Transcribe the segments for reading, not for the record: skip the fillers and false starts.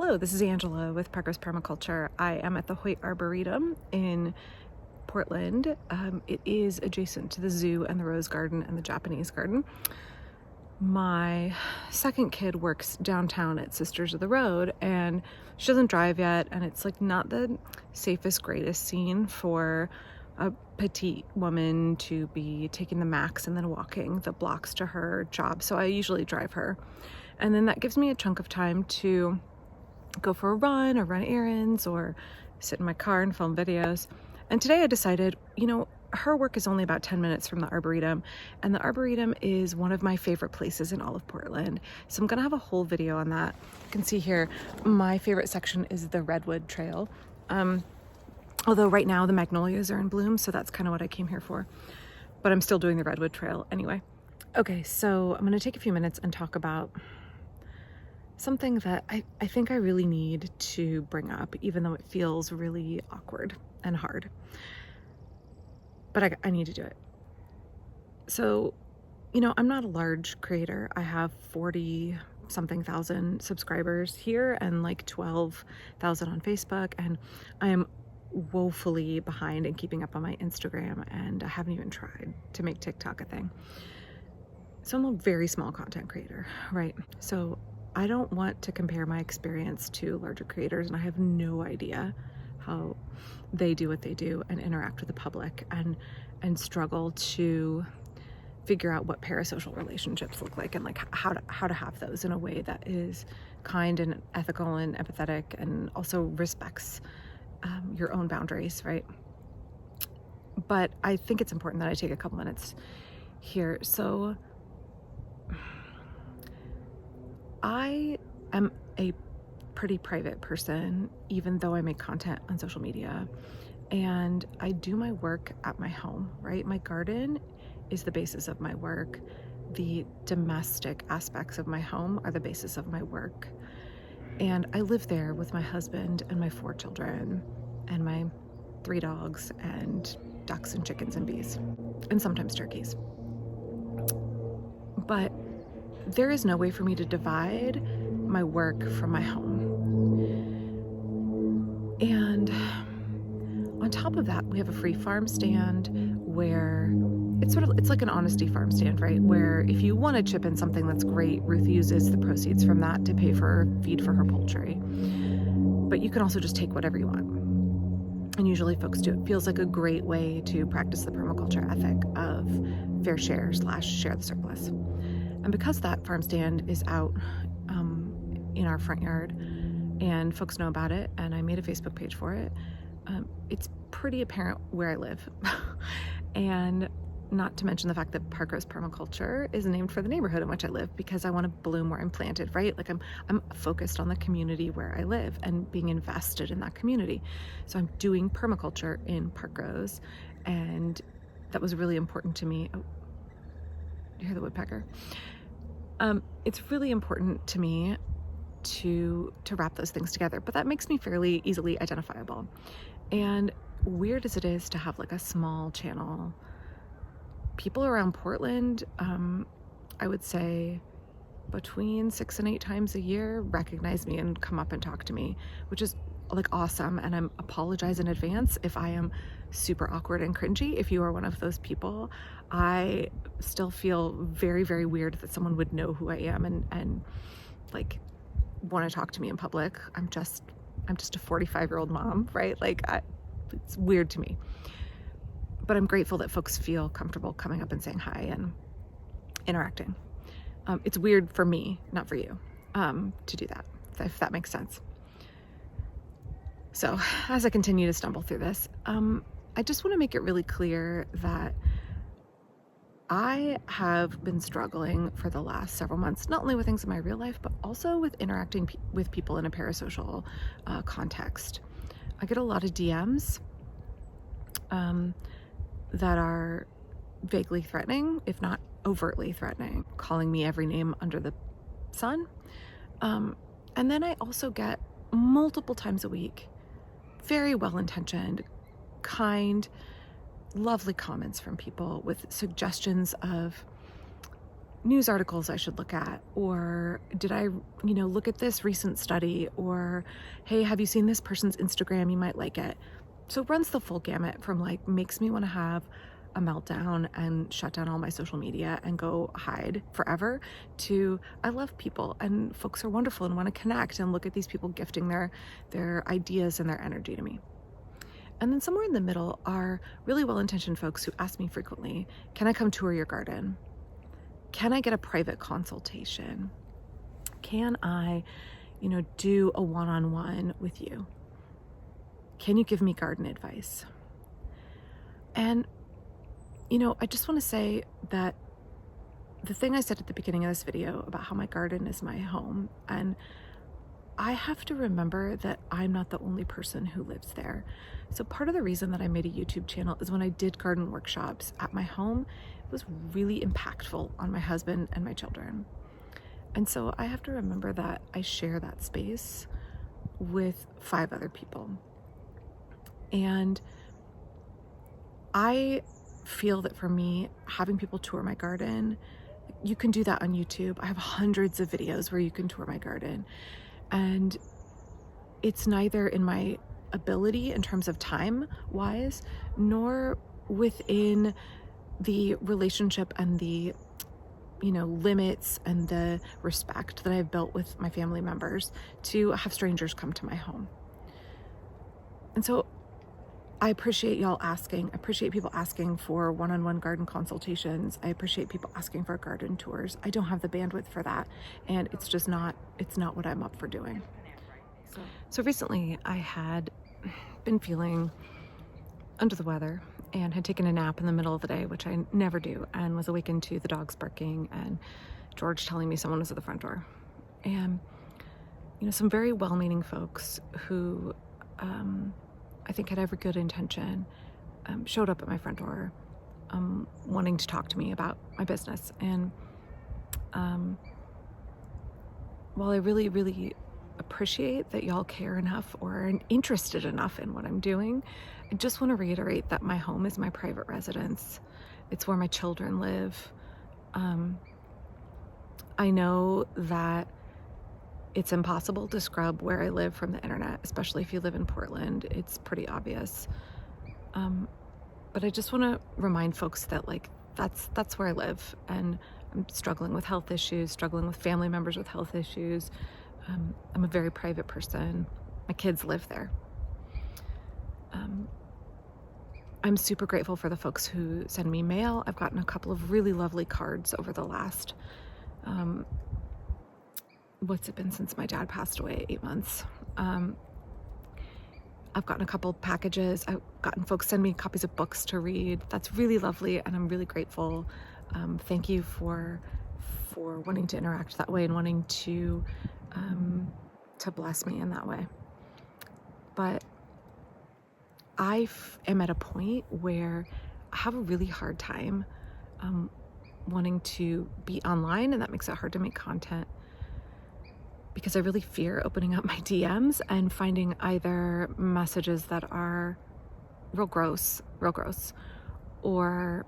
Hello, this is Angela with Permaculture. I am at the Hoyt Arboretum in Portland. It is adjacent to the zoo and the rose garden and the Japanese garden. My second kid works downtown at Sisters of the Road, and she doesn't drive yet, and it's like not the safest, greatest scene for a petite woman to be taking the Max and then walking the blocks to her job. So I usually drive her, and then that gives me a chunk of time to go for a run or run errands or sit in my car and film videos. And today I decided, her work is only about 10 minutes from the Arboretum, and the Arboretum is one of my favorite places in all of Portland. So I'm gonna have a whole video on that. You can see here, my favorite section is the Redwood Trail. Although right now the magnolias are in bloom, so that's kind of what I came here for. But I'm still doing the Redwood Trail anyway. Okay, so I'm gonna take a few minutes and talk about something that I think I really need to bring up, even though it feels really awkward and hard. But I need to do it. So, I'm not a large creator. I have 40 something thousand subscribers here and like 12,000 on Facebook, and I am woefully behind in keeping up on my Instagram, and I haven't even tried to make TikTok a thing. So I'm a very small content creator, right? So I don't want to compare my experience to larger creators, and I have no idea how they do what they do and interact with the public and struggle to figure out what parasocial relationships look like, and like how to have those in a way that is kind and ethical and empathetic and also respects your own boundaries, right? But I think it's important that I take a couple minutes here. So I am a pretty private person, even though I make content on social media, and I do my work at my home, right? My garden is the basis of my work. The domestic aspects of my home are the basis of my work. And I live there with my husband and my 4 children and my 3 dogs and ducks and chickens and bees, and sometimes turkeys. But there is no way for me to divide my work from my home. And on top of that, we have a free farm stand where it's like an honesty farm stand, right? Where if you want to chip in something, that's great. Ruth uses the proceeds from that to pay for feed for her poultry. But you can also just take whatever you want. And usually folks do. It feels like a great way to practice the permaculture ethic of fair share / share the surplus. And because that farm stand is out in our front yard and folks know about it, and I made a Facebook page for it, it's pretty apparent where I live. And not to mention the fact that Parkrose Permaculture is named for the neighborhood in which I live, because I want to bloom where I'm planted, right? Like I'm focused on the community where I live and being invested in that community. So I'm doing permaculture in Parkrose, and that was really important to me. Oh, you hear the woodpecker? It's really important to me to wrap those things together, but that makes me fairly easily identifiable. And weird as it is to have like a small channel, people around Portland, I would say between 6 and 8 times a year recognize me and come up and talk to me, which is like awesome. And I'm apologize in advance if I am super awkward and cringy. If you are one of those people, I still feel very, very weird that someone would know who I am and like want to talk to me in public. I'm just a 45-year-old mom, right? Like it's weird to me. But I'm grateful that folks feel comfortable coming up and saying hi and interacting. It's weird for me, not for you, to do that, if that makes sense. So as I continue to stumble through this, I just want to make it really clear that I have been struggling for the last several months, not only with things in my real life, but also with interacting with people in a parasocial context. I get a lot of DMs that are vaguely threatening, if not overtly threatening, calling me every name under the sun. And then I also get multiple times a week very well-intentioned, kind, lovely comments from people with suggestions of news articles I should look at, or did I, look at this recent study, or hey, have you seen this person's Instagram? You might like it. So it runs the full gamut from like makes me want to have a meltdown and shut down all my social media and go hide forever, to I love people and folks are wonderful and want to connect and look at these people gifting their ideas and their energy to me. And then somewhere in the middle are really well-intentioned folks who ask me frequently, can I come tour your garden? Can I get a private consultation? Can I, do a one-on-one with you? Can you give me garden advice? And, I just want to say that the thing I said at the beginning of this video about how my garden is my home, and I have to remember that I'm not the only person who lives there. So part of the reason that I made a YouTube channel is when I did garden workshops at my home, it was really impactful on my husband and my children. And so I have to remember that I share that space with 5 other people. And I feel that for me, having people tour my garden, you can do that on YouTube. I have hundreds of videos where you can tour my garden. And it's neither in my ability in terms of time wise, nor within the relationship and the, limits and the respect that I've built with my family members to have strangers come to my home. And so I appreciate y'all asking. I appreciate people asking for one-on-one garden consultations. I appreciate people asking for garden tours. I don't have the bandwidth for that. And it's not what I'm up for doing. So recently I had been feeling under the weather and had taken a nap in the middle of the day, which I never do, and was awakened to the dogs barking and George telling me someone was at the front door. And, some very well-meaning folks who, I think had every good intention, showed up at my front door, wanting to talk to me about my business. And while I really, really appreciate that y'all care enough or are interested enough in what I'm doing, I just want to reiterate that my home is my private residence. It's where my children live. I know that it's impossible to scrub where I live from the internet, especially if you live in Portland. It's pretty obvious. But I just want to remind folks that that's where I live, and I'm struggling with health issues, struggling with family members with health issues. I'm a very private person. My kids live there. I'm super grateful for the folks who send me mail. I've gotten a couple of really lovely cards over the last, what's it been since my dad passed away, 8 months. I've gotten a couple packages. I've gotten folks send me copies of books to read. That's really lovely, and I'm really grateful. Thank you for wanting to interact that way and wanting to bless me in that way. But I am at a point where I have a really hard time wanting to be online, and that makes it hard to make content because I really fear opening up my DMs and finding either messages that are real gross, or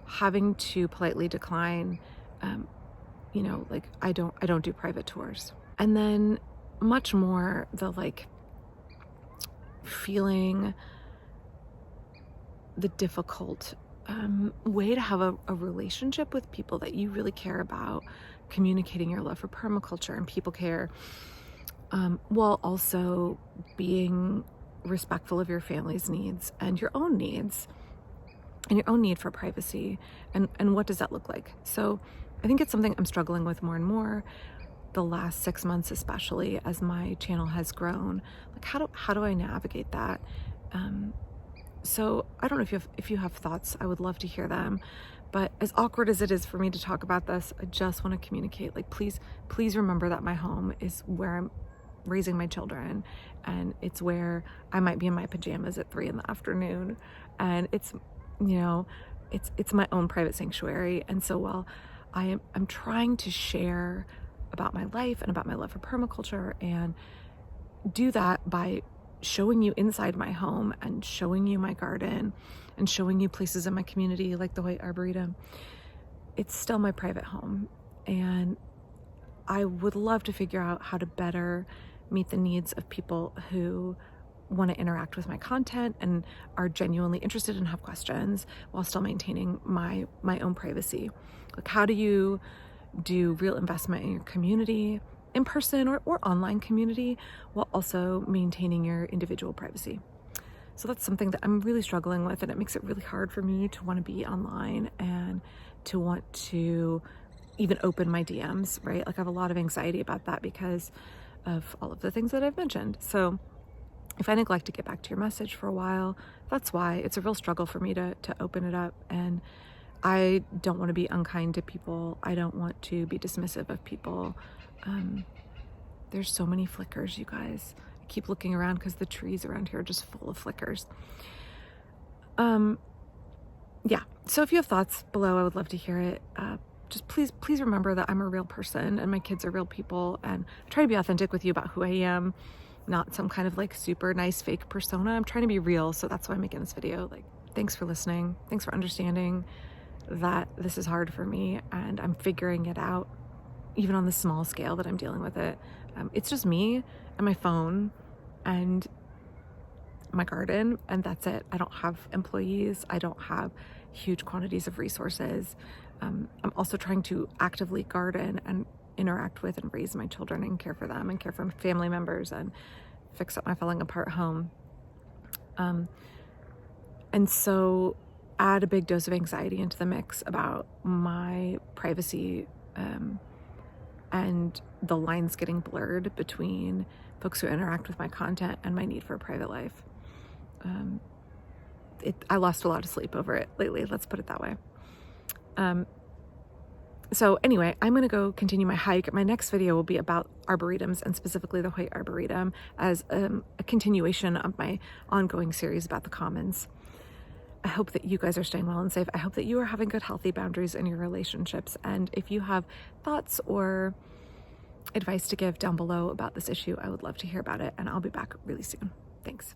having to politely decline, I don't do private tours. And then much more the feeling the difficult way to have a relationship with people that you really care about, communicating your love for permaculture and people care, while also being respectful of your family's needs and your own needs and your own need for privacy. And what does that look like? So I think it's something I'm struggling with more and more the last 6 months, especially as my channel has grown. How do I navigate that? So I don't know if you have thoughts. I would love to hear them. But as awkward as it is for me to talk about this, I just want to communicate. Please remember that my home is where I'm raising my children, and it's where I might be in my pajamas at 3 p.m, and it's my own private sanctuary. And so while I'm trying to share about my life and about my love for permaculture, and do that by showing you inside my home and showing you my garden and showing you places in my community like the White Arboretum, it's still my private home, and I would love to figure out how to better meet the needs of people who want to interact with my content and are genuinely interested and have questions while still maintaining my own privacy. Like, how do you do real investment in your community, in person or online community, while also maintaining your individual privacy? So that's something that I'm really struggling with, and it makes it really hard for me to want to be online and to want to even open my DMs, right? Like, I have a lot of anxiety about that because of all of the things that I've mentioned. So if I neglect to get back to your message for a while, that's why. It's a real struggle for me to open it up, and I don't want to be unkind to people. I don't want to be dismissive of people. There's so many flickers, you guys. I keep looking around because the trees around here are just full of flickers. Yeah, so if you have thoughts below, I would love to hear it. Just please remember that I'm a real person and my kids are real people, and I try to be authentic with you about who I am, not some kind of like super nice fake persona. I'm trying to be real, so that's why I'm making this video. Like, thanks for listening. Thanks for understanding that this is hard for me and I'm figuring it out, even on the small scale that I'm dealing with it. It's just me and my phone and my garden, and that's it. I don't have employees. I don't have huge quantities of resources. I'm also trying to actively garden and interact with and raise my children and care for them and care for family members and fix up my falling apart home. And so add a big dose of anxiety into the mix about my privacy, and the lines getting blurred between folks who interact with my content and my need for a private life. I lost a lot of sleep over it lately, let's put it that way. So anyway, I'm gonna go continue my hike. My next video will be about arboretums, and specifically the White Arboretum, as a continuation of my ongoing series about the commons. I hope that you guys are staying well and safe. I hope that you are having good, healthy boundaries in your relationships. And if you have thoughts or advice to give down below about this issue, I would love to hear about it, and I'll be back really soon. Thanks.